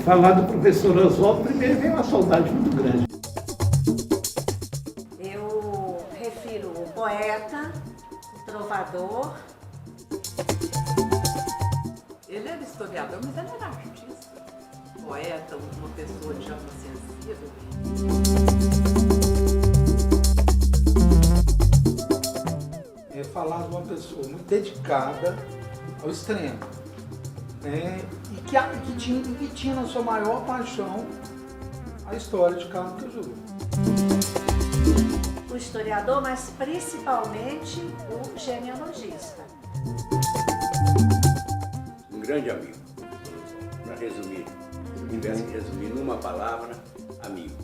Falar do professor Oswaldo, primeiro vem uma saudade muito grande. Eu refiro o poeta, o trovador. Ele era historiador, mas ele era artista. Poeta, uma pessoa de alma sensível. Falar de uma pessoa muito dedicada ao extremo, né? E que tinha na sua maior paixão a história de Carlos Caju. O historiador, mas principalmente o genealogista. Um grande amigo. Para resumir, se eu tivesse que resumir numa palavra, amigo.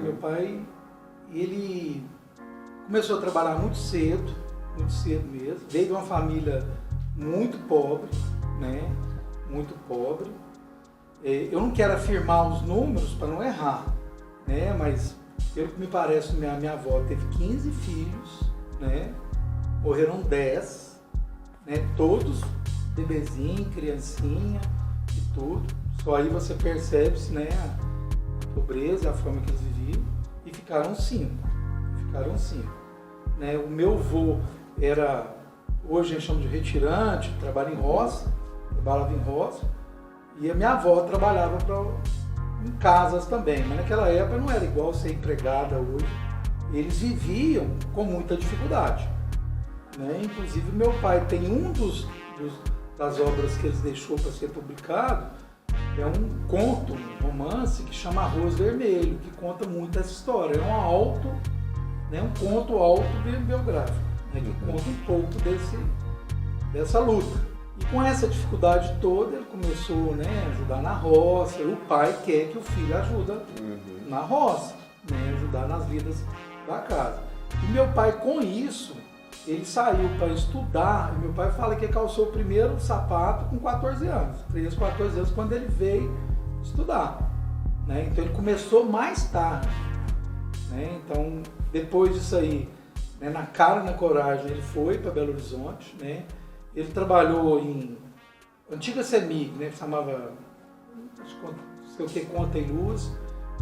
Meu pai, ele começou a trabalhar muito cedo mesmo. Veio de uma família muito pobre, né? Muito pobre. Eu não quero afirmar os números para não errar, né? Mas pelo que me parece, minha avó teve 15 filhos, né? Morreram 10, né? Todos bebezinho, criancinha e tudo. Só aí você percebe-se, né? A pobreza, a forma que eles viviam. E ficaram 5. Né? O meu avô era, hoje a gente chama de retirante, trabalhava em roça. E a minha avó trabalhava em casas também, mas naquela época não era igual ser empregada hoje. Eles viviam com muita dificuldade, né? Inclusive meu pai tem das obras que ele deixou para ser publicado, é um conto, um romance que chama Arroz Vermelho, que conta muito essa história. É um conto autobiográfico, né? Que conta um pouco dessa luta. E com essa dificuldade toda, ele começou, né, a ajudar na roça. O pai quer que o filho ajude na roça, né, ajudar nas vidas da casa. E meu pai, com isso, ele saiu para estudar. E meu pai fala que calçou o primeiro sapato com 14 anos. 13, 14 anos, quando ele veio estudar, né? Então ele começou mais tarde, né? Então, depois disso aí, né, na cara e na coragem, ele foi para Belo Horizonte, né? Ele trabalhou em antiga CEMIG, né, que chamava, sei o que, Conta e Luz,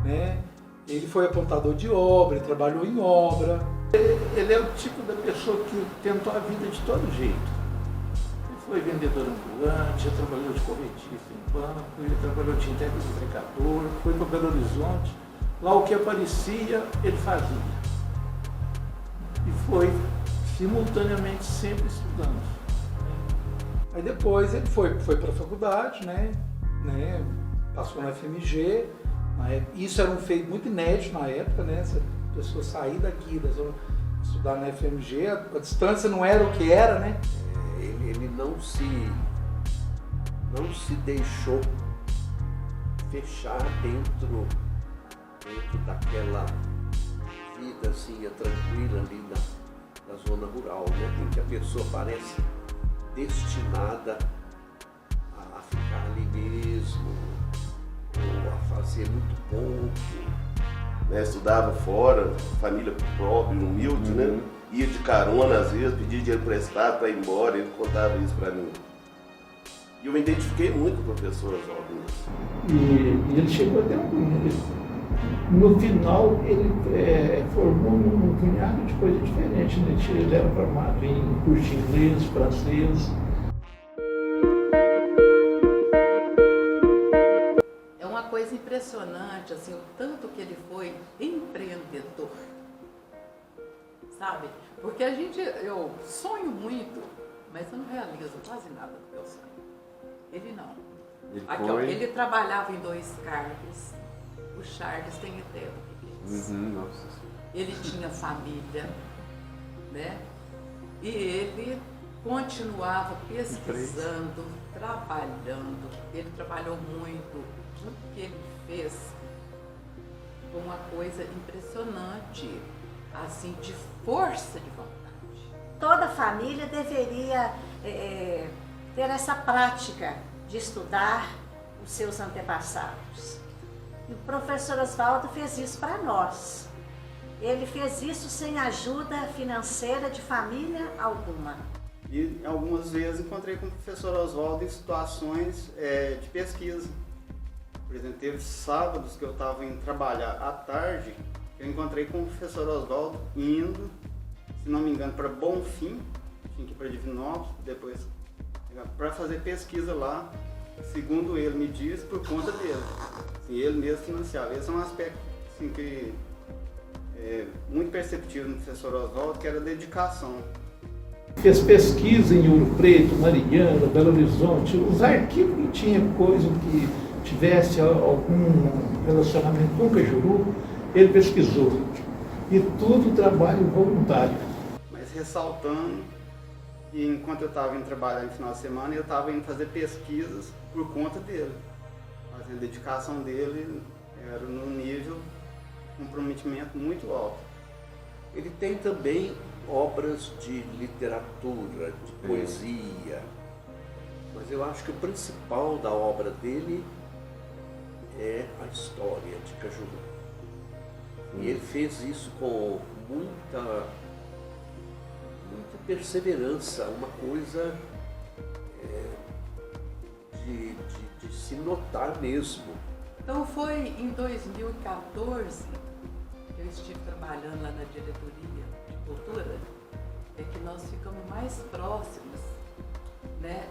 né? Ele foi apontador de obra, ele trabalhou em obra. Ele é o tipo da pessoa que tentou a vida de todo jeito. Ele foi vendedor ambulante, já trabalhou de corretista em banco, ele trabalhou de entrecador, foi para Belo Horizonte. Lá o que aparecia, ele fazia. E foi simultaneamente sempre estudando. Aí depois ele foi para a faculdade, né? Passou na FMG. Isso era um feito muito inédito na época, né? Se a pessoa sair daqui, estudar na FMG, a distância não era o que era, né? Ele não se deixou fechar dentro daquela vida assim, tranquila ali na zona rural, né? Em que a pessoa parece destinada a ficar ali mesmo, ou a fazer muito pouco. Né, estudava fora, família pobre, humilde, né? Ia de carona às vezes, pedia dinheiro emprestado para ir embora, ele contava isso para mim. E eu me identifiquei muito com o professor Oswaldo. E ele chegou até no final, ele formou um punhado de coisa diferente, né? Ele era formado em curso de inglês, francês. É uma coisa impressionante, assim, o tanto que ele foi empreendedor, sabe? Porque eu sonho muito, mas eu não realizo quase nada do que eu sonho. Ele não. Ele trabalhava em 2 cargos. O Charles tem ideia do que é isso. Nossa. Ele tinha família, né? E ele continuava pesquisando, trabalhando. Ele trabalhou muito. Tudo que ele fez foi uma coisa impressionante, assim, de força de vontade. Toda família deveria ter essa prática de estudar os seus antepassados. E o professor Oswaldo fez isso para nós. ele fez isso sem ajuda financeira de família alguma. E algumas vezes encontrei com o professor Oswaldo em situações de pesquisa. Por exemplo, teve sábados que eu estava indo trabalhar à tarde, eu encontrei com o professor Oswaldo indo, se não me engano, para Bonfim, tinha que ir para Divinópolis, depois para fazer pesquisa lá, segundo ele me diz, por conta dele. Assim, ele mesmo financiava. Esse é um aspecto assim, que é muito perceptível no professor Oswaldo, que era a dedicação. Fez pesquisa em Ouro Preto, Mariana, Belo Horizonte, os arquivos que tinha coisa que tivesse algum relacionamento com o Cajuru, ele pesquisou. E tudo trabalho voluntário. Mas ressaltando que enquanto eu estava indo trabalhar no final de semana, eu estava indo fazer pesquisas por conta dele. Mas a dedicação dele era num nível de comprometimento muito alto. Ele tem também obras de literatura, de poesia, mas eu acho que o principal da obra dele é a história de Cajuru. E ele fez isso com muita perseverança, uma coisa de se notar mesmo. Então foi em 2014 que eu estive trabalhando lá na diretoria de cultura, que nós ficamos mais próximos, né?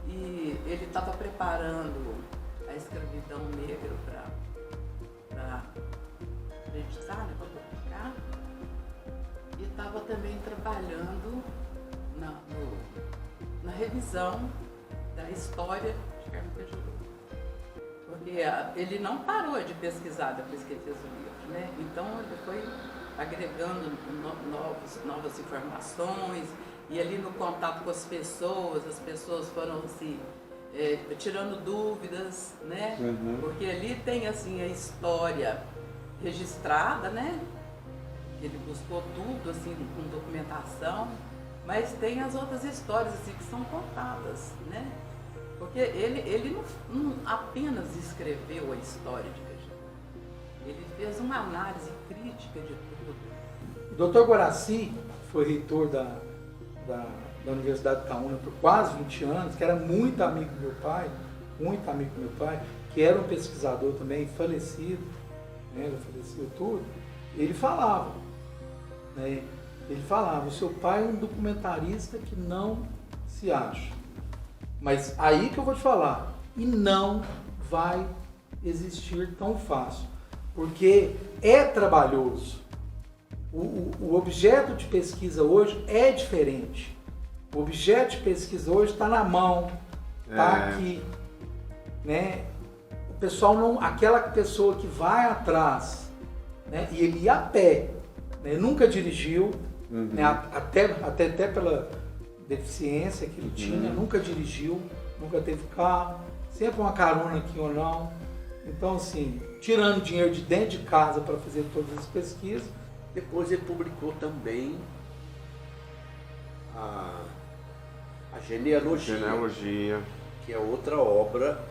E ele estava preparando a escravidão negra para acreditar, né, para publicar, e estava também trabalhando na revisão da história de Carmo Cajuru. Porque ele não parou de pesquisar depois que ele fez o livro, né? Então ele foi agregando novas informações, e ali no contato com as pessoas foram assim, tirando dúvidas, né? Uhum. Porque ali tem assim a história registrada, né? Ele buscou tudo assim com documentação, mas tem as outras histórias assim que são contadas, né? Porque ele não apenas escreveu a história de Cajuru, ele fez uma análise crítica de tudo. O Dr. Guaraci foi reitor da Universidade de Itaúna por quase 20 anos, que era muito amigo do meu pai, que era um pesquisador também falecido, né, ele faleceu tudo. Ele falava, né, o seu pai é um documentarista que não se acha. Mas aí que eu vou te falar, e não vai existir tão fácil, porque é trabalhoso. O objeto de pesquisa hoje é diferente. O objeto de pesquisa hoje está na mão, está aqui, né? O pessoal não, aquela pessoa que vai atrás, né? E ele ia a pé, né? Nunca dirigiu, né? até pela deficiência que ele tinha, nunca dirigiu, nunca teve carro, sempre uma carona aqui ou não. Então, assim, tirando dinheiro de dentro de casa para fazer todas as pesquisas. Depois ele publicou também a Genealogia, que é outra obra,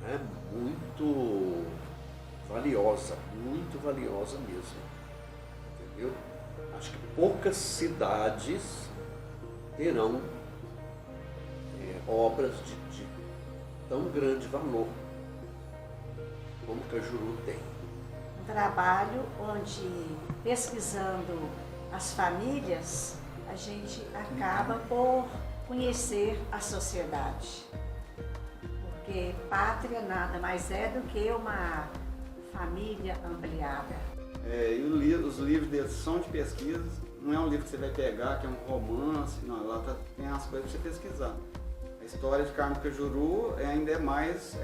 né, muito valiosa mesmo, entendeu? Acho que poucas cidades terão obras de tão grande valor como Cajuru tem. Um trabalho onde, pesquisando as famílias, a gente acaba por conhecer a sociedade. Porque pátria nada mais é do que uma família ampliada. E os livros deles são de pesquisa, não é um livro que você vai pegar, que é um romance, não, lá tem as coisas para você pesquisar. A história de Carmo Cajuru ainda é mais,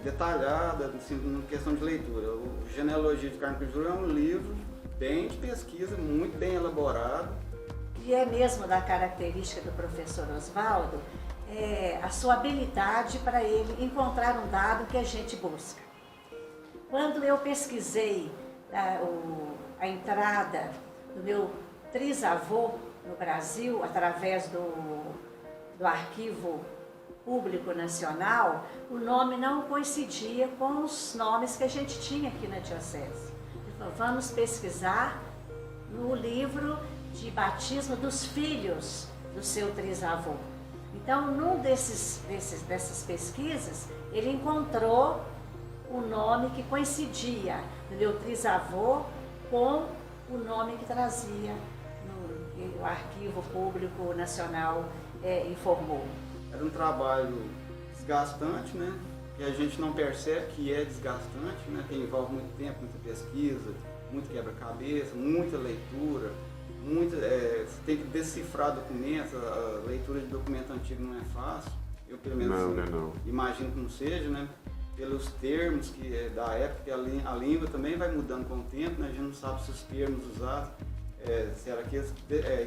detalhada, assim, na questão de leitura. O Genealogia de Carmo Cajuru é um livro bem de pesquisa, muito bem elaborado. E é mesmo da característica do professor Oswaldo, a sua habilidade para ele encontrar um dado que a gente busca. Quando eu pesquisei a entrada do meu trisavô no Brasil, através do arquivo Público Nacional, o nome não coincidia com os nomes que a gente tinha aqui na diocese. Ele falou, vamos pesquisar no livro de batismo dos filhos do seu trisavô. Então, num dessas pesquisas, ele encontrou o nome que coincidia do meu trisavô com o nome que trazia o Arquivo Público Nacional informou. Era um trabalho desgastante, né? Que a gente não percebe que é desgastante, né? Que envolve muito tempo, muita pesquisa, muito quebra-cabeça, muita leitura, você tem que decifrar documentos, a leitura de documento antigo não é fácil. Eu pelo menos imagino que não seja, né? Pelos termos que da época, a língua também vai mudando com o tempo, né? A gente não sabe se os termos usados, se era que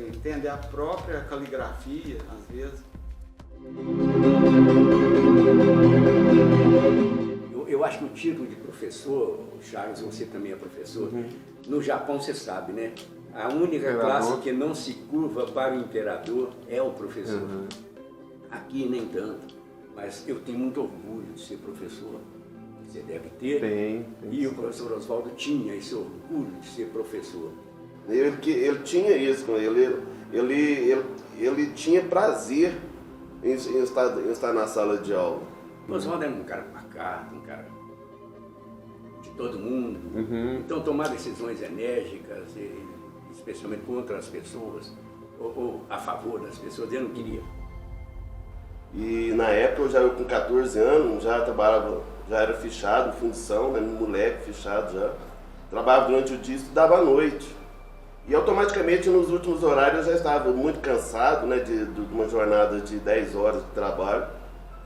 entender a própria caligrafia, às vezes. Eu acho que o título de professor, Charles, você também é professor, no Japão você sabe, né? A única classe que não se curva para o imperador é o professor. Aqui nem tanto, mas eu tenho muito orgulho de ser professor. Você deve ter. Tem e o professor Oswaldo tinha esse orgulho de ser professor. Ele tinha isso, ele tinha prazer em estar na sala de aula. O Oswaldo era um cara pacato, um cara de todo mundo. Então tomar decisões enérgicas, especialmente contra as pessoas, ou a favor das pessoas, ele não queria. E na época, eu com 14 anos, já trabalhava, já era fichado, fundição, né, moleque fichado já. Trabalhava durante o dia e estudava à noite. E automaticamente, nos últimos horários, eu já estava muito cansado, né, de uma jornada de 10 horas de trabalho.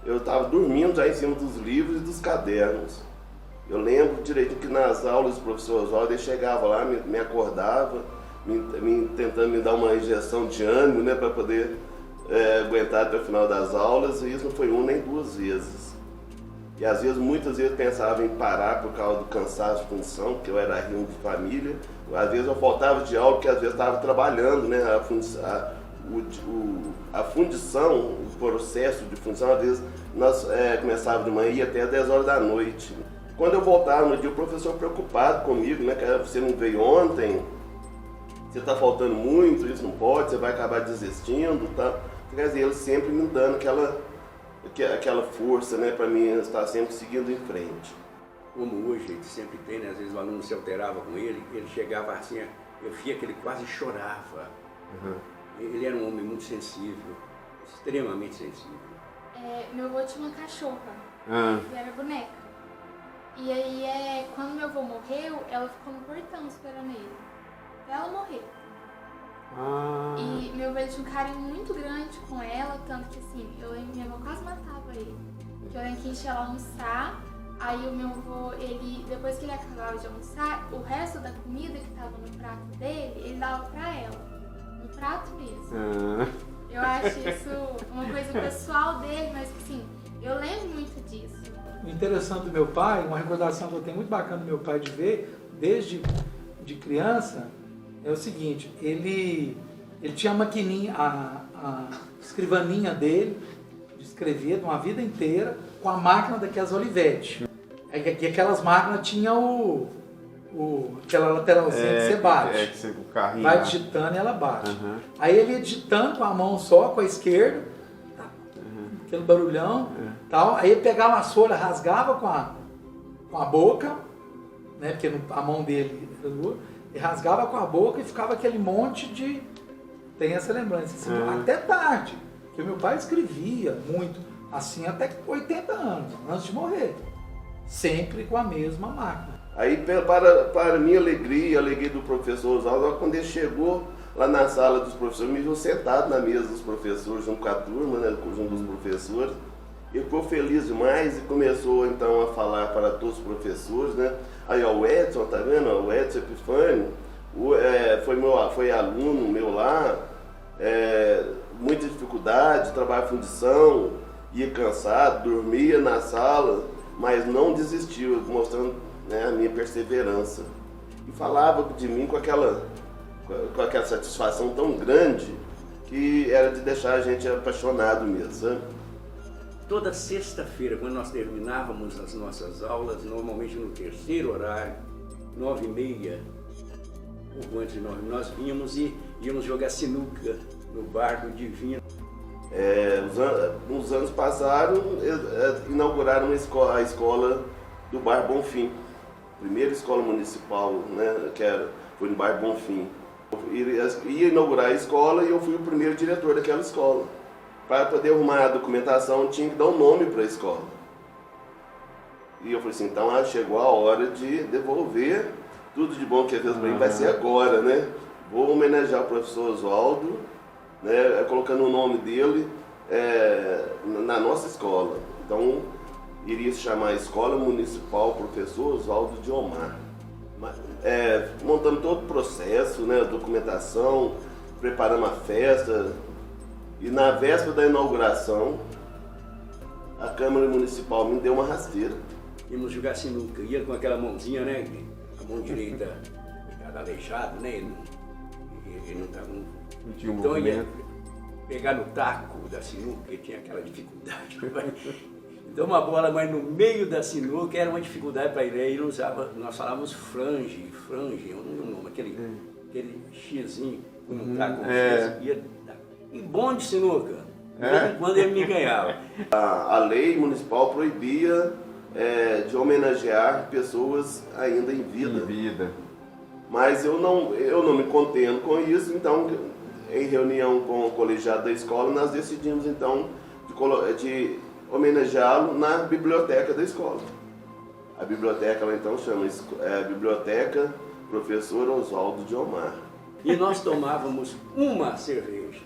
Eu estava dormindo já em cima dos livros e dos cadernos. Eu lembro direito que nas aulas do professor Oswaldo, ele chegava lá, me acordava, tentando me dar uma injeção de ânimo, né, para poder aguentar até o final das aulas, e isso não foi uma nem duas vezes. E às vezes, muitas vezes, pensava em parar por causa do cansaço de função, porque eu era rimo de família. Às vezes eu faltava de aula, porque às vezes estava trabalhando, né, a fundição, o processo de fundição, às vezes nós começávamos de manhã e ia até às 10 horas da noite. Quando eu voltava no dia, o professor preocupado comigo, né, que você não veio ontem, você está faltando muito, isso não pode, você vai acabar desistindo, tá? Quer dizer, ele sempre me dando aquela força, né, para mim estar sempre seguindo em frente. Como hoje a gente sempre tem, né? Às vezes o aluno se alterava com ele chegava assim, eu via que ele quase chorava. Ele era um homem muito sensível, extremamente sensível. Meu avô tinha uma cachorra, que era boneca. E aí, quando meu avô morreu, ela ficou no portão esperando ele, até ela morrer. E meu avô tinha um carinho muito grande com ela, tanto que assim, eu lembro que minha avó quase matava ele. Eu lembro que a gente ia lá almoçar, aí o meu avô, depois que ele acabava de almoçar, o resto da comida que estava no prato dele, ele dava pra ela. No prato mesmo. Eu acho isso uma coisa pessoal dele, mas assim, eu lembro muito disso. O interessante do meu pai, uma recordação que eu tenho muito bacana do meu pai de ver, desde de criança, é o seguinte, ele tinha a maquininha, a escrivaninha dele, de escrever, de uma vida inteira, com a máquina daquelas Olivetti. E aquelas máquinas tinham aquela lateralzinha que você bate. O carrinho vai digitando e ela bate. Aí ele ia digitando com a mão só, com a esquerda, aquele barulhão, tal. Aí ele pegava a folha, rasgava com a boca, né, porque a mão dele era dura, e rasgava com a boca e ficava aquele monte de... Tem essa lembrança, assim, até tarde, porque meu pai escrevia muito, assim, até 80 anos, antes de morrer, sempre com a mesma máquina. Aí, para minha alegria, a alegria do professor Oswaldo, quando ele chegou lá na sala dos professores, me viu sentado na mesa dos professores, junto com a turma, né, junto dos professores. Ele ficou feliz demais e começou então a falar para todos os professores, né? Aí ó, o Edson, tá vendo? O Edson Epifânio foi aluno meu lá, muita dificuldade, trabalho em fundição, ia cansado, dormia na sala, mas não desistiu, mostrando, né, a minha perseverança. E falava de mim com aquela satisfação tão grande que era de deixar a gente apaixonado mesmo, sabe? toda sexta-feira, quando nós terminávamos as nossas aulas, normalmente no terceiro horário, 9h30, pouco antes de 9h, nós vínhamos e íamos jogar sinuca no bar do Divino. Uns anos passaram, inauguraram a escola do Bar Bonfim, primeira escola municipal, né, foi no Bar Bonfim. Ia inaugurar a escola e eu fui o primeiro diretor daquela escola. Para poder arrumar a documentação, tinha que dar um nome para a escola. E eu falei assim, então chegou a hora de devolver tudo de bom que ele fez para mim, vai ser agora, né? Vou homenagear o professor Oswaldo, né, colocando o nome dele na nossa escola. Então, iria se chamar Escola Municipal Professor Oswaldo de Omar. Montando todo o processo, né, a documentação, preparando a festa. E na véspera da inauguração, a Câmara Municipal me deu uma rasteira. Íamos jogar sinuca, ia com aquela mãozinha, né? A mão direita ficava aleijado, né? Ele não estava. Não tinha um então movimento. ia pegar no taco da sinuca, ele tinha aquela dificuldade. Então uma bola, mas no meio da sinuca era uma dificuldade para ele. Ele usava, nós falávamos frange, eu não lembro o nome, aquele xizinho com um taco. E bom de sinuca. De vez em quando ele me ganhava. A lei municipal proibia de homenagear pessoas ainda em vida. Mas eu não me contendo com isso, então, em reunião com o colegiado da escola, nós decidimos, então, de homenageá-lo na biblioteca da escola. A biblioteca, ela então chama Biblioteca Professor Oswaldo de Omar. E nós tomávamos uma cerveja,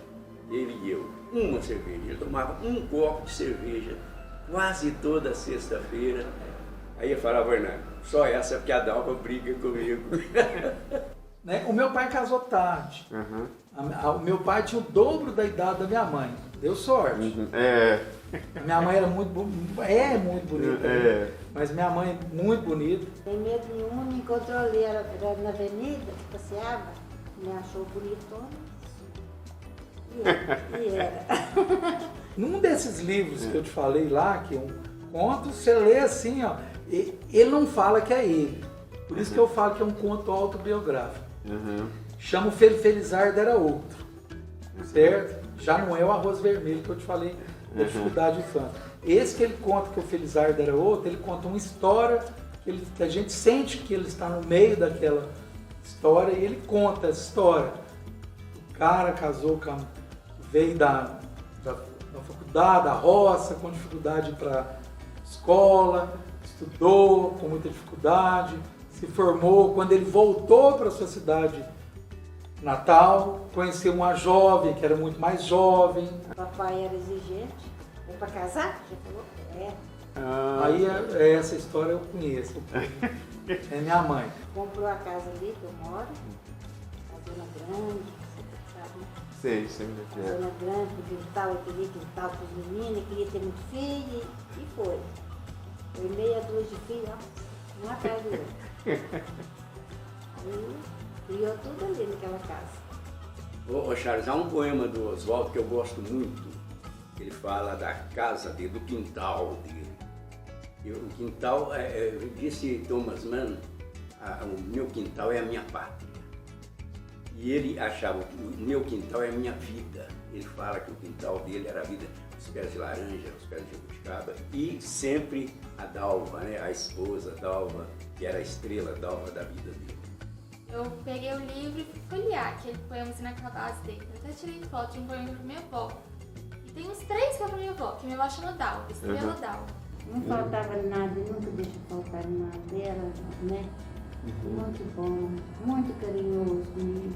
ele e eu, uma cerveja. Ele tomava um copo de cerveja quase toda sexta-feira. Aí eu falava, Fernando, só essa porque a Dalva briga comigo. Né? O meu pai casou tarde. O meu pai tinha o dobro da idade da minha mãe. Deu sorte. A minha mãe era muito bonita. Mas minha mãe é muito bonita. Sem medo nenhum, me encontrou ali na avenida, passeava, me achou bonitona. E era. Num desses livros que eu te falei lá, que é um conto, você lê assim, ó, ele não fala que é ele. Por isso que eu falo que é um conto autobiográfico. Chama o Felizardo Era Outro. Certo? Já não é o Arroz Vermelho que eu te falei da dificuldade de fã. Esse que ele conta que o Felizardo era outro, ele conta uma história que a gente sente que ele está no meio daquela história e ele conta essa história. O cara casou veio da faculdade, da roça, com dificuldade para escola, estudou com muita dificuldade, se formou. Quando ele voltou para sua cidade natal, conheceu uma jovem que era muito mais jovem. O papai era exigente. É para casar? Já falou? Aí essa história eu conheço. É minha mãe. Comprou a casa ali que eu moro, a Zona Grande, sabe? Sei. A Zona Grande, o quintal, eu queria quintal para os meninos, queria ter muito filho e foi. Foi meia dúzia de filhos, ó, um atrás do outro. Aí criou tudo ali naquela casa. Ô Charles, há um poema do Oswaldo que eu gosto muito. Ele fala da casa dele, do quintal dele. E o quintal, disse Thomas Mann, o meu quintal é a minha pátria. E ele achava que o meu quintal é a minha vida. Ele fala que o quintal dele era a vida, os pés de laranja, os pés de jabuticaba e sempre a Dalva, né? A esposa Dalva, que era a estrela Dalva da vida dele. Eu peguei o livro e fui folhear aquele poema inacabados dele. Eu até tirei foto de um poema pra minha avó. E tem uns 3 que é pra minha avó, que minha avó chama Dalva, estrela Dalva. Não faltava nada, nunca deixa faltar nada dela, né? Muito bom, muito carinhoso comigo.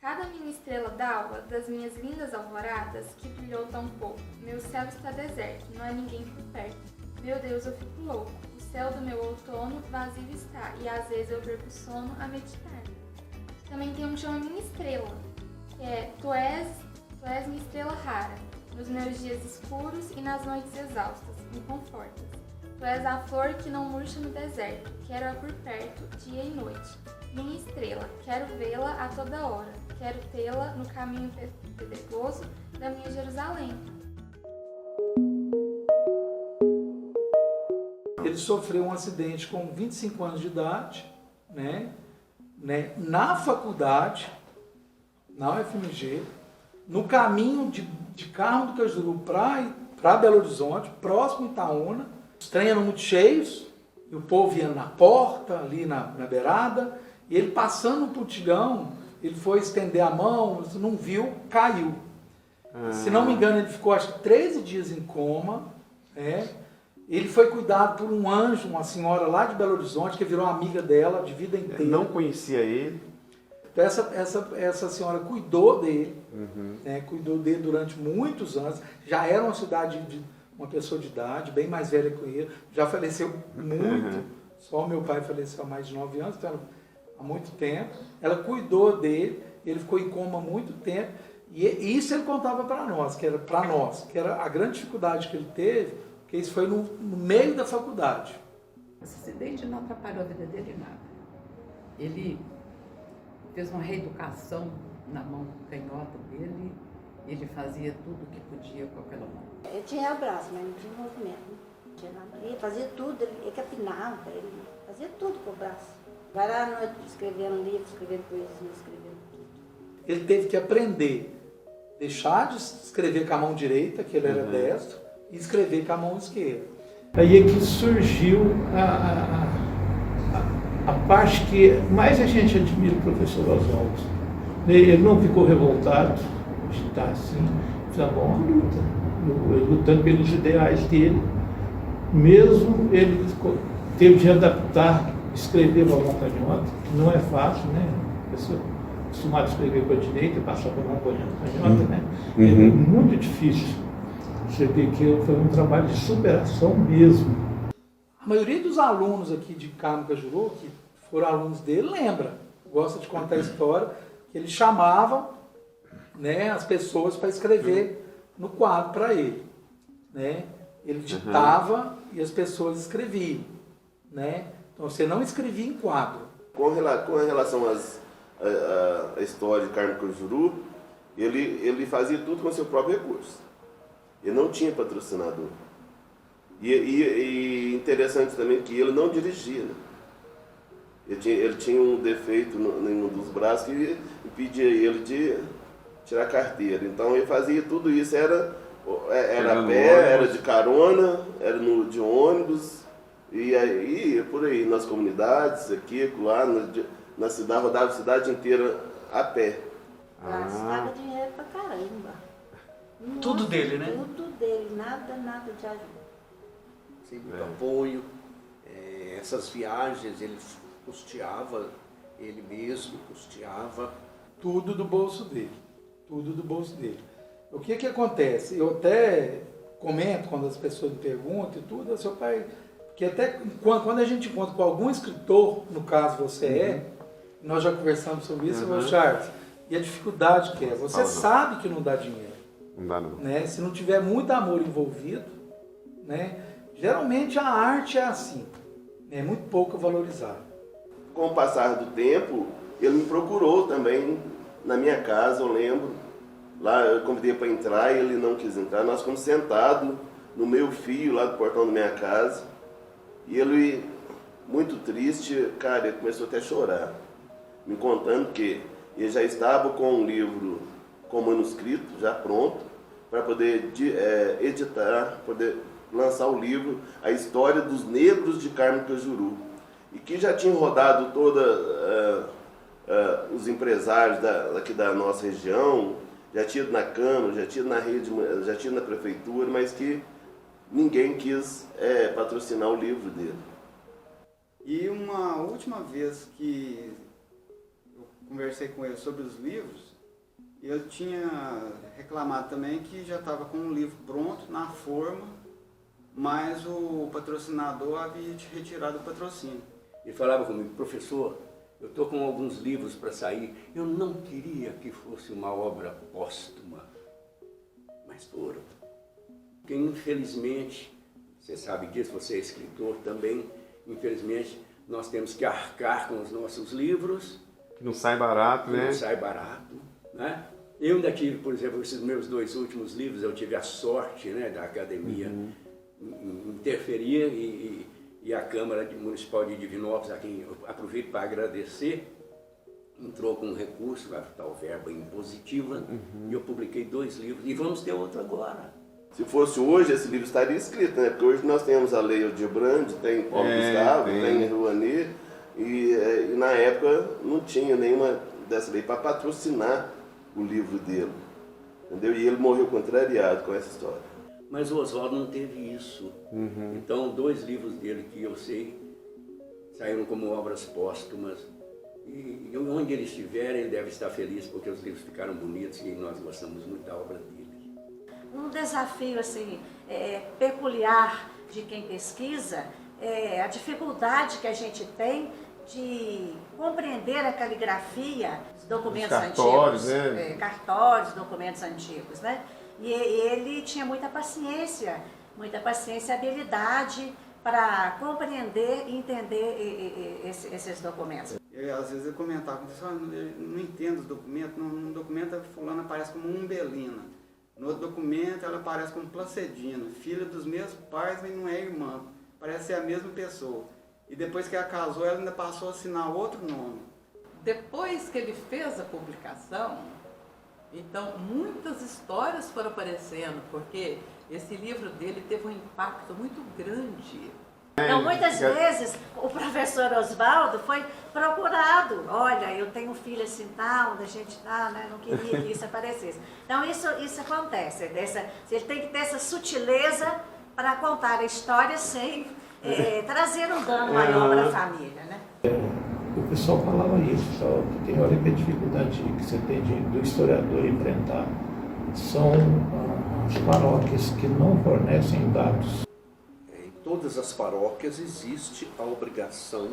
Cada minha estrela d'alva, das minhas lindas alvoradas, que brilhou tão pouco. Meu céu está deserto, não há ninguém por perto. Meu Deus, eu fico louco. O céu do meu outono vazio está, e às vezes eu perco o sono a meditar. Também tem um que chama Minha Estrela, que é Tu és minha estrela rara. Nos meus dias escuros e nas noites exaustas, me confortas. Tu és a flor que não murcha no deserto, quero-a por perto, dia e noite. Minha estrela, quero vê-la a toda hora, quero tê-la no caminho pedregoso da minha Jerusalém. Ele sofreu um acidente com 25 anos de idade, né, na faculdade, na UFMG, no caminho de Carmo do Cajuru para Belo Horizonte, próximo a Itaúna. Os trens eram muito cheios, e o povo ia na porta, ali na beirada, e ele passando no pontilhão, ele foi estender a mão, não viu, caiu. Se não me engano, ele ficou acho que 13 dias em coma. Ele foi cuidado por um anjo, uma senhora lá de Belo Horizonte, que virou amiga dela de vida inteira. Não conhecia ele. Então essa senhora cuidou dele, cuidou dele durante muitos anos. Já era uma cidade de uma pessoa de idade, bem mais velha que ele, já faleceu muito. Só o meu pai faleceu há mais de 9 anos, então há muito tempo. Ela cuidou dele, ele ficou em coma há muito tempo. E isso ele contava para nós, que era a grande dificuldade que ele teve, porque isso foi no meio da faculdade. Esse acidente não atrapalhou a vida dele em nada. Ele fez uma reeducação na mão canhota dele, ele fazia tudo o que podia com aquela mão. Ele tinha o braço, mas não tinha movimento. Não tinha nada. Ele fazia tudo, ele capinava, ele fazia tudo com o braço. Vai lá à noite escrevendo livro, escrevendo poesia, escrevendo tudo. Ele teve que aprender, deixar de escrever com a mão direita, que ele era destro, e escrever com a mão esquerda. Aí é que surgiu a parte que mais a gente admira o professor Oswaldo. Ele não ficou revoltado de estar assim, foi uma luta. Lutando pelos ideais dele, mesmo ele teve de adaptar, escrever para a mão canhota, que não é fácil, né? A pessoa acostumada a escrever com a direita e passar para a mão canhota, né? É muito difícil. Você vê que foi um trabalho de superação mesmo. A maioria dos alunos aqui de Carmo do Cajuru, que foram alunos dele, lembra, gosta de contar a história, que ele chamava, né, as pessoas para escrever no quadro para ele, né? Ele ditava e as pessoas escreviam, né? Então você não escrevia em quadro. Com relação à história de Carmo do Cajuru, ele fazia tudo com seu próprio recurso. Ele não tinha patrocinador. E interessante também que ele não dirigia, né? Ele tinha um defeito em um dos braços que impedia ele de tirar carteira. Então ele fazia tudo isso, era a pé, era de carona, era de ônibus, e aí por aí, nas comunidades, aqui, lá, na cidade, rodava a cidade inteira a pé. Gastava dinheiro pra caramba. Tudo dele, né? Tudo dele, nada de ajuda. Sem muito apoio. Essas viagens ele custeava, ele mesmo custeava. Tudo do bolso dele. Tudo do bolso dele. O que acontece? Eu até comento quando as pessoas me perguntam e tudo, seu pai... Porque até quando a gente encontra com algum escritor, no caso você nós já conversamos sobre isso, Charles, e a dificuldade que é. Você sabe que não dá dinheiro. Não dá não. Né? Se não tiver muito amor envolvido, né? Geralmente a arte é assim, é muito pouco valorizada. Com o passar do tempo, ele me procurou também na minha casa, eu lembro. Lá eu convidei para entrar e ele não quis entrar. Nós ficamos sentados no meio fio lá do portão da minha casa. E ele, muito triste, cara, ele começou até a chorar. Me contando que ele já estava com um livro com manuscrito já pronto para poder editar, poder lançar o livro A História dos Negros de Carmo do Cajuru. E que já tinha rodado todos os empresários daqui da nossa região, já tinha ido na Câmara, já tinha ido na rede, já tinha ido na prefeitura, mas que ninguém quis patrocinar o livro dele. E uma última vez que eu conversei com ele sobre os livros, ele tinha reclamado também que já estava com um livro pronto, na forma, mas o patrocinador havia retirado o patrocínio. Ele falava comigo, professor, eu estou com alguns livros para sair, eu não queria que fosse uma obra póstuma, mas foram. Porque infelizmente, você sabe disso, você é escritor também, infelizmente nós temos que arcar com os nossos livros. Que não sai barato, né? Não sai barato, né? Eu ainda tive, por exemplo, esses meus 2 últimos livros, eu tive a sorte, né, da academia interferir e E a Câmara Municipal de Divinópolis, a quem eu aproveito para agradecer, entrou com um recurso, a tal verba impositiva, e eu publiquei 2 livros, e vamos ter outro agora. Se fosse hoje, esse livro estaria escrito, né? Porque hoje nós temos a Lei Aldir Blanc, tem Paulo Gustavo, tem Rouanet, e na época não tinha nenhuma dessa lei para patrocinar o livro dele, entendeu? E ele morreu contrariado com essa história. Mas o Oswaldo não teve isso. Então, 2 livros dele que eu sei saíram como obras póstumas. E onde ele estiver, ele deve estar feliz, porque os livros ficaram bonitos e nós gostamos muito da obra dele. Um desafio assim, peculiar de quem pesquisa é a dificuldade que a gente tem de compreender a caligrafia dos documentos cartórios, antigos. né? Cartórios, documentos antigos, né? E ele tinha muita paciência e habilidade para compreender e entender esses documentos. Às vezes eu comentava, eu não entendo os documentos, num documento a fulana aparece como Umbelina, no outro documento ela aparece como Placedina, filha dos mesmos pais, mas não é irmã, parece ser a mesma pessoa. E depois que ela casou, ela ainda passou a assinar outro nome. Depois que ele fez a publicação, então muitas histórias foram aparecendo, porque esse livro dele teve um impacto muito grande. Então, muitas vezes, o professor Oswaldo foi procurado. Olha, eu tenho um filho assim tal, onde a gente tá, né? Não queria que isso aparecesse. Então, isso acontece. Ele tem que ter essa sutileza para contar a história sem trazer um dano maior para a família, né? O pessoal falava isso, só que tem hora que a dificuldade que você tem do historiador enfrentar são as paróquias que não fornecem dados. Em todas as paróquias existe a obrigação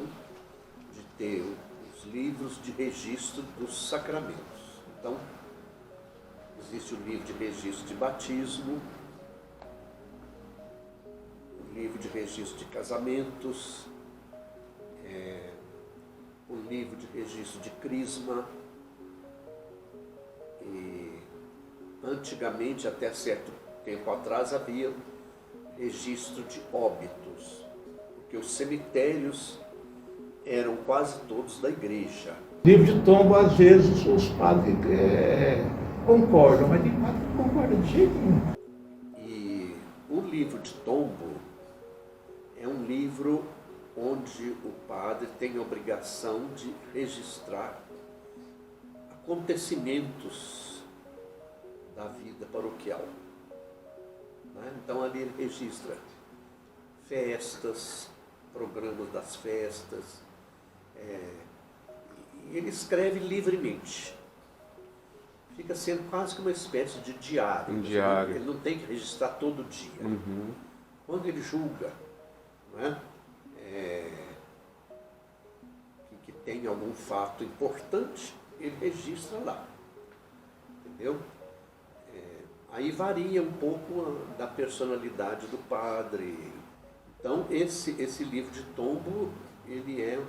de ter os livros de registro dos sacramentos. Então, existe o livro de registro de batismo, o livro de registro de casamentos, o livro de registro de crisma, e antigamente, até certo tempo atrás, havia registro de óbitos, porque os cemitérios eram quase todos da igreja. Livro de tombo, às vezes, os padres concordam, mas tem padre que não concorda de jeito nenhum. E o livro de tombo é um livro onde o padre tem a obrigação de registrar acontecimentos da vida paroquial. Então ali ele registra festas, programas das festas, e ele escreve livremente. Fica sendo quase que uma espécie de diário. Um diário. Ele não tem que registrar todo dia. Quando ele julga, que tem algum fato importante, ele registra lá. Entendeu? Aí varia um pouco da personalidade do padre. Então, esse livro de tombo, ele é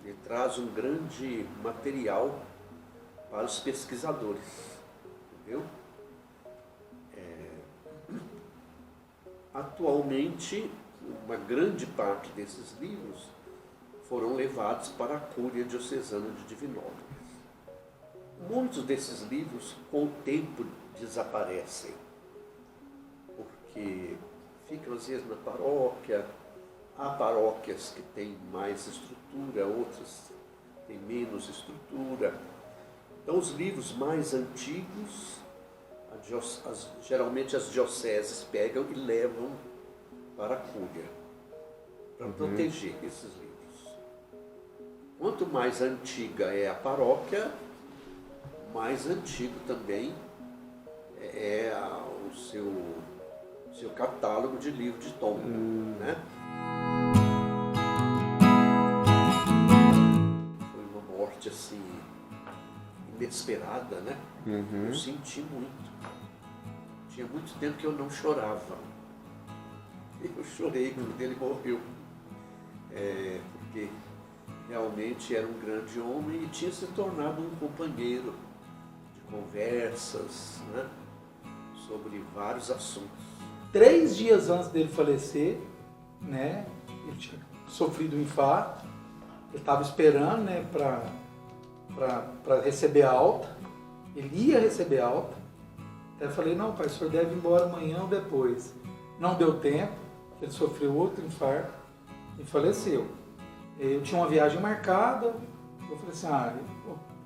ele traz um grande material para os pesquisadores, entendeu? Atualmente, uma grande parte desses livros foram levados para a Cúria Diocesana de Divinópolis. Muitos desses livros, com o tempo, desaparecem, porque ficam às vezes na paróquia. Há paróquias que têm mais estrutura, outras têm menos estrutura. Então, os livros mais antigos, geralmente as dioceses pegam e levam para a Cúria, para proteger esses livros. Quanto mais antiga é a paróquia, mais antigo também é o seu catálogo de livro de tombo, né? Foi uma morte assim inesperada, né? Eu senti muito. Tinha muito tempo que eu não chorava. Eu chorei quando ele morreu, porque realmente era um grande homem e tinha se tornado um companheiro de conversas, né, sobre vários assuntos. 3 dias antes dele falecer, né? Ele tinha sofrido um infarto, ele estava esperando, né, para receber alta, ele ia receber alta. Até falei, não, pai, o senhor deve ir embora amanhã ou depois. Não deu tempo, ele sofreu outro infarto e faleceu. Eu tinha uma viagem marcada, eu falei assim,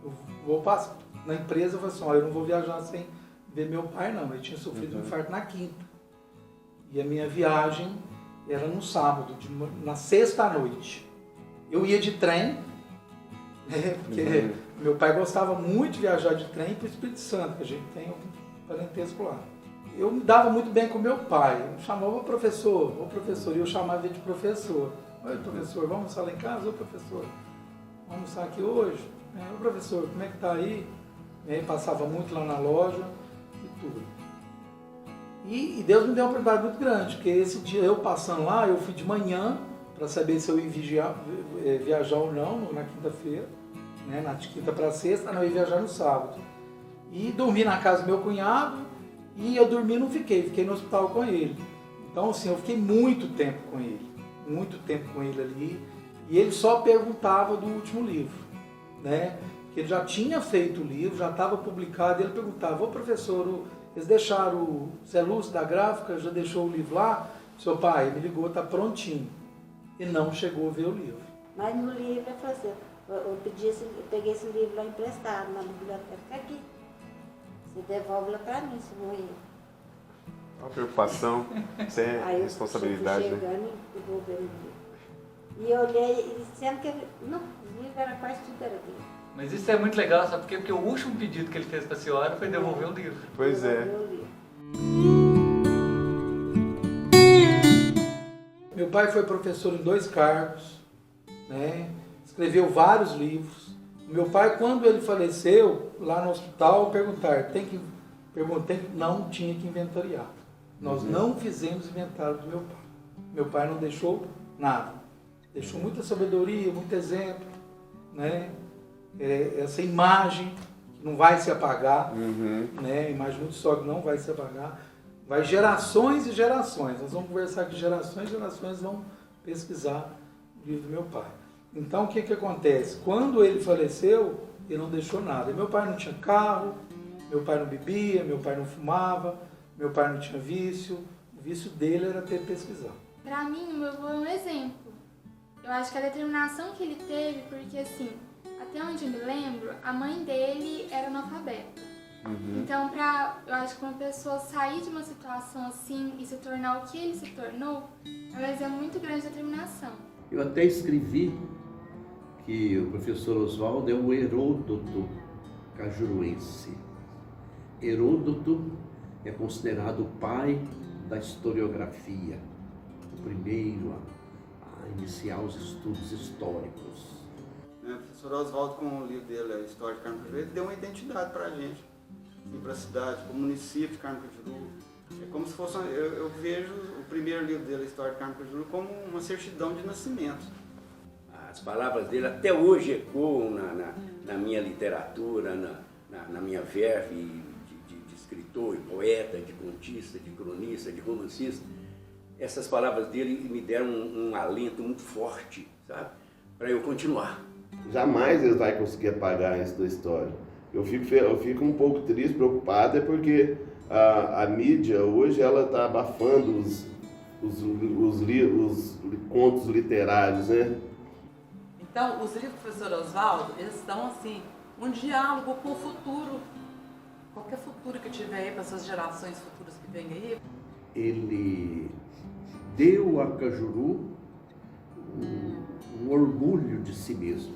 eu vou passar na empresa, eu falei assim, eu não vou viajar sem ver meu pai não, ele tinha sofrido um infarto na quinta. E a minha viagem era no sábado, na sexta à noite. Eu ia de trem, né, porque meu pai gostava muito de viajar de trem para o Espírito Santo, que a gente tem um parentesco lá. Eu me dava muito bem com meu pai, eu chamava o professor, e eu chamava ele de professor. Oi, professor, vamos almoçar lá em casa? Ô, professor, vamos almoçar aqui hoje? Ô, professor, como é que tá aí? Ele passava muito lá na loja e tudo. E Deus me deu uma oportunidade muito grande, porque esse dia eu passando lá, eu fui de manhã para saber se eu ia viajar ou não na quinta-feira, né, na quinta para sexta, não, eu ia viajar no sábado. E dormi na casa do meu cunhado e eu dormi e não fiquei no hospital com ele. Então, assim, eu fiquei muito tempo com ele ali, e ele só perguntava do último livro, né? Que ele já tinha feito o livro, já estava publicado, e ele perguntava, ô professor, eles deixaram o Zé Lúcio da gráfica, já deixou o livro lá? Seu pai me ligou, tá prontinho. E não chegou a ver o livro. Mas no livro eu falei assim, eu peguei esse livro lá emprestado na biblioteca aqui. Você devolve lá para mim, se não ir. Uma preocupação, isso é aí responsabilidade, eu chegando, né? e devolvendo o livro. E eu olhei, e dizendo que não, o livro era quase tudo era dele. Mas isso é muito legal, sabe por quê? Porque o último pedido que ele fez para a senhora foi devolver o livro. Pois é. Meu pai foi professor em 2 cargos, né? Escreveu vários livros. Meu pai, quando ele faleceu, lá no hospital, perguntaram, não tinha que inventariar. Nós não fizemos inventário do meu pai. Meu pai não deixou nada. Deixou muita sabedoria, muito exemplo, né? Essa imagem que não vai se apagar, né? A imagem muito sólida não vai se apagar. Vai gerações e gerações. Nós vamos conversar que gerações e gerações vão pesquisar o livro do meu pai. Então, o que acontece? Quando ele faleceu, ele não deixou nada. Meu pai não tinha carro, meu pai não bebia, meu pai não fumava, meu pai não tinha vício. O vício dele era ter pesquisado. Pra mim, o meu avô é um exemplo. Eu acho que a determinação que ele teve, porque assim, até onde eu me lembro, a mãe dele era analfabeta. Então, eu acho que uma pessoa sair de uma situação assim e se tornar o que ele se tornou, é um exemplo muito grande de determinação. Eu até escrevi que o professor Oswaldo é o Heródoto cajuruense. Heródoto é considerado o pai da historiografia, o primeiro a iniciar os estudos históricos. O professor Oswaldo, com o livro dele, a História de Carmo-Cajuru, ele deu uma identidade para a gente, para a cidade, para o município de Carmo-Cajuru. É como se fosse, eu vejo o primeiro livro dele, a História de Carmo-Cajuru, como uma certidão de nascimento. As palavras dele até hoje ecoam na minha literatura, na minha verve de escritor, de poeta, de contista, de cronista, de romancista. Essas palavras dele me deram um alento muito forte, sabe? Para eu continuar. Jamais ele vai conseguir apagar isso da história. Eu fico um pouco triste, preocupado, é porque a mídia hoje ela está abafando os contos literários, né? Então, os livros do professor Oswaldo, eles são assim, um diálogo com o futuro. Qualquer futuro que tiver aí para essas gerações futuras que vêm aí. Ele deu a Cajuru um orgulho de si mesmo.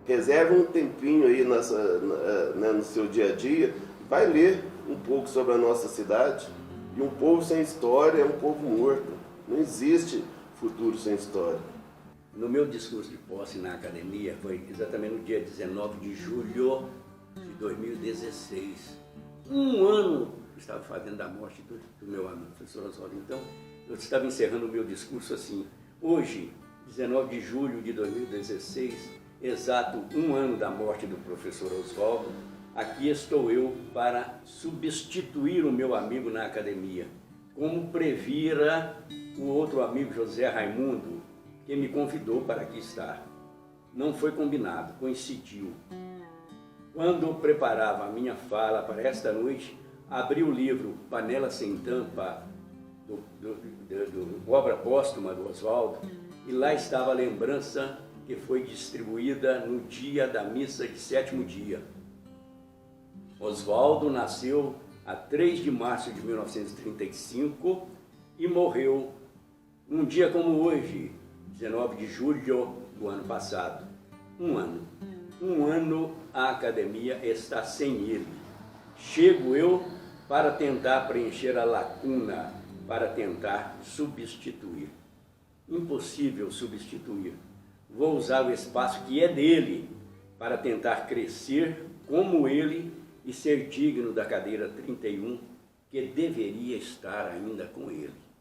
Reserve um tempinho aí no seu dia a dia, vai ler um pouco sobre a nossa cidade. E um povo sem história é um povo morto. Não existe futuro sem história. No meu discurso de posse na academia, foi exatamente no dia 19 de julho de 2016. Um ano eu estava fazendo da morte do meu amigo, professor Oswaldo. Então, eu estava encerrando o meu discurso assim. Hoje, 19 de julho de 2016, exato um ano da morte do professor Oswaldo, aqui estou eu para substituir o meu amigo na academia, como previra o outro amigo José Raimundo, que me convidou para aqui estar. Não foi combinado, coincidiu. Quando preparava a minha fala para esta noite, abri o livro Panela Sem Tampa, do obra póstuma do Oswaldo, e lá estava a lembrança que foi distribuída no dia da missa de 7º dia. Oswaldo nasceu a 3 de março de 1935 e morreu um dia como hoje, 19 de julho do ano passado. Um ano a academia está sem ele. Chego eu para tentar preencher a lacuna, para tentar substituir. Impossível substituir. Vou usar o espaço que é dele para tentar crescer como ele e ser digno da cadeira 31, que deveria estar ainda com ele.